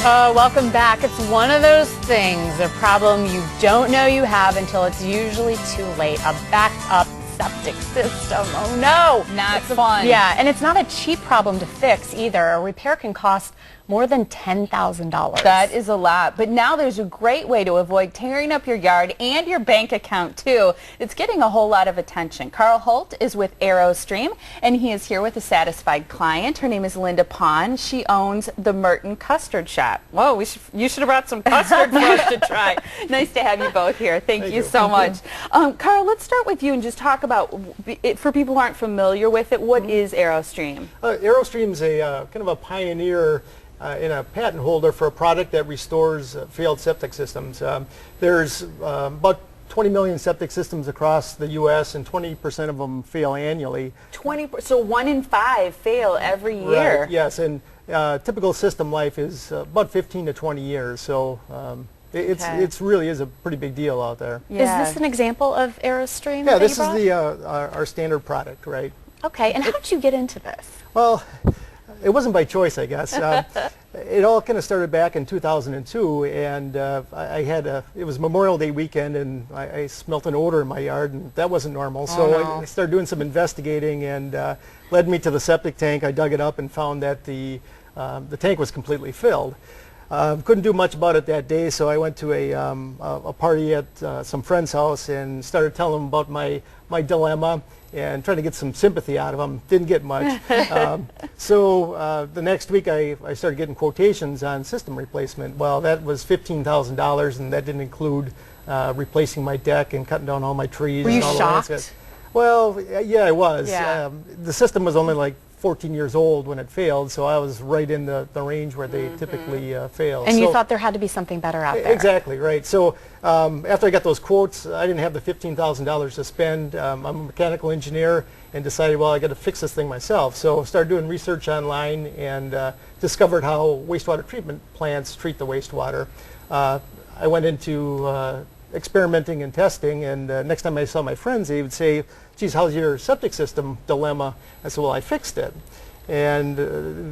Welcome back. It's one of those things, a problem you don't know you have until it's usually too late. A backed up septic system. Oh no! Not fun. Yeah, and it's not a cheap problem to fix either. A repair can cost more than $10,000. That is a lot. But now there's a great way to avoid tearing up your yard and your bank account too. It's getting a whole lot of attention. Karl Holt is with Aero-Stream, and he is here with a satisfied client. Her name is Linda Pond. She owns the Merton Custard Shop. Whoa, you should have brought some custard for us to try. Nice to have you both here. Thank you so much. Karl, let's start with you and just talk about, for people who aren't familiar with it, what is Aero-Stream? Aero-Stream is a kind of a pioneer and a patent holder for a product that restores failed septic systems. There's about 20 million septic systems across the U.S. and 20% of them fail annually. So 1 in 5 fail every year. Right, yes, and typical system life is about 15 to 20 years. So it's really is a pretty big deal out there. Yeah. Is this an example of Aero-Stream? Yeah, this is our standard product, right? Okay, and how did you get into this? Well, it wasn't by choice, I guess. It all kind of started back in 2002, and it was Memorial Day weekend, and I smelt an odor in my yard, and that wasn't normal. So I started doing some investigating, and led me to the septic tank. I dug it up and found that the tank was completely filled. Couldn't do much about it that day, so I went to a party at some friend's house and started telling them about my dilemma and trying to get some sympathy out of them. Didn't get much. So the next week I started getting quotations on system replacement. Well, that was $15,000, and that didn't include replacing my deck and cutting down all my trees. Were you and all shocked? Well, yeah, I was. Yeah. The system was only like 14 years old when it failed, so I was right in the range where they typically fail. And you thought there had to be something better out there. Exactly, right. So after I got those quotes, I didn't have the $15,000 to spend. I'm a mechanical engineer and decided, well, I got to fix this thing myself. So started doing research online and discovered how wastewater treatment plants treat the wastewater. I went into experimenting and testing, and next time I saw my friends, they would say, geez, how's your septic system dilemma? I said, well, I fixed it. And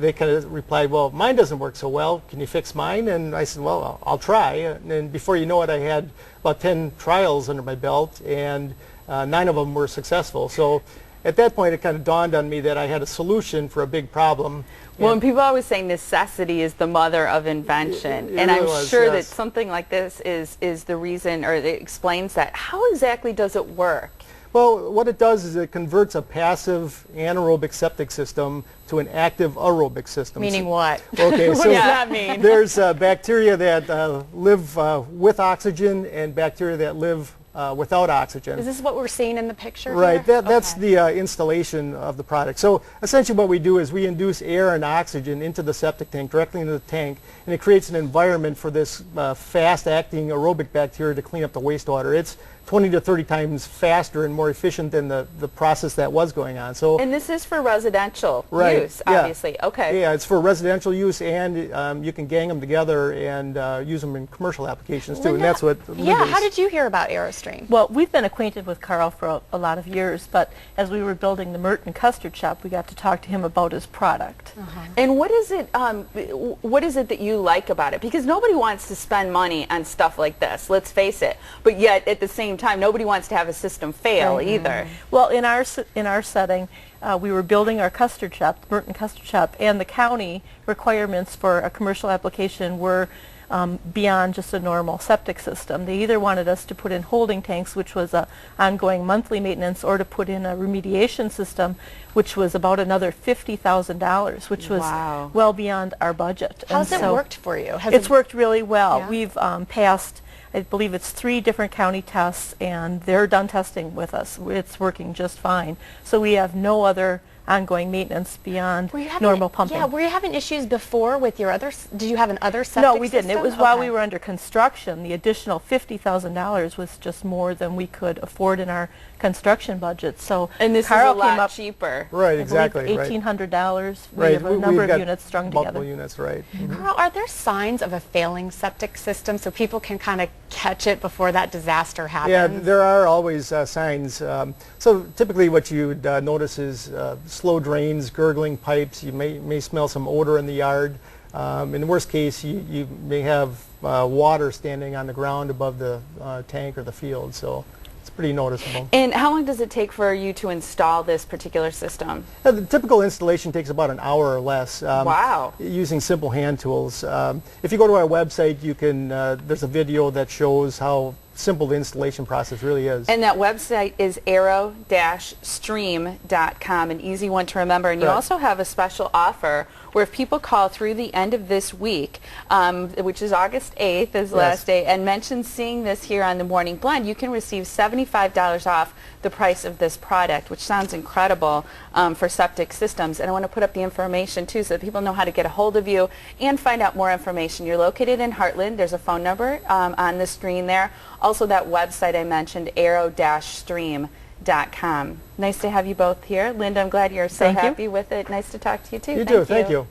they kind of replied, well, mine doesn't work so well. Can you fix mine? And I said, well, I'll try. And then before you know it, I had about 10 trials under my belt, and 9 of them were successful. So at that point, it kind of dawned on me that I had a solution for a big problem. Well, and people always say necessity is the mother of invention, and really I'm sure that something like this is the reason, or it explains that. How exactly does it work? Well, what it does is it converts a passive anaerobic septic system to an active aerobic system. Meaning what? Okay, What so does that mean? There's bacteria that live with oxygen and bacteria that live without oxygen. Is this what we're seeing in the picture Right, here? that's the installation of the product. So essentially what we do is we induce air and oxygen into the septic tank, directly into the tank, and it creates an environment for this fast-acting aerobic bacteria to clean up the wastewater. It's 20 to 30 times faster and more efficient than the process that was going on. So, and this is for residential use, yeah. obviously. Okay. Yeah, it's for residential use, and you can gang them together and use them in commercial applications too. Linda, and that's what. Yeah, how did you hear about Aero-Stream? Well, we've been acquainted with Karl for a lot of years, but as we were building the Merton Custard Shop, we got to talk to him about his product. And what is it that you like about it? Because nobody wants to spend money on stuff like this, let's face it. But yet, at the same time, nobody wants to have a system fail either. Well, in our setting, we were building our custard shop, the Merton Custard Shop, and the county requirements for a commercial application were beyond just a normal septic system. They either wanted us to put in holding tanks, which was a ongoing monthly maintenance, or to put in a remediation system, which was about another $50,000, which was well beyond our budget. How's it worked for you? It's worked really well. Yeah. We've passed, I believe it's 3 different county tests, and they're done testing with us. It's working just fine. So we have no other ongoing maintenance beyond normal pumping. Yeah, were you having issues before with your other, did you have an other septic No, we didn't. It was while we were under construction. The additional $50,000 was just more than we could afford in our construction budget. So and this Karl is a lot came up cheaper. Right, exactly. $1,800. We Right. have a number of units strung multiple together. units, right. Karl, are there signs of a failing septic system so people can kind of catch it before that disaster happens? Yeah, there are always signs. So typically what you would notice is slow drains, gurgling pipes. You may smell some odor in the yard. In the worst case, you may have water standing on the ground above the tank or the field, so it's pretty noticeable. And how long does it take for you to install this particular system? The typical installation takes about an hour or less. Wow. Using simple hand tools. If you go to our website, you can. There's a video that shows how simple the installation process really is. And that website is Aero-Stream.com, an easy one to remember. And you also have a special offer where if people call through the end of this week, which is August 8th is the last day, and mention seeing this here on the Morning Blend, you can receive $75 off the price of this product, which sounds incredible for septic systems. And I want to put up the information too so that people know how to get a hold of you and find out more information. You're located in Heartland. There's a phone number on the screen there. Also that website I mentioned, aero-stream.com. Nice to have you both here. Linda, I'm glad you're so happy with it. Nice to talk to you too. You too. Thank you.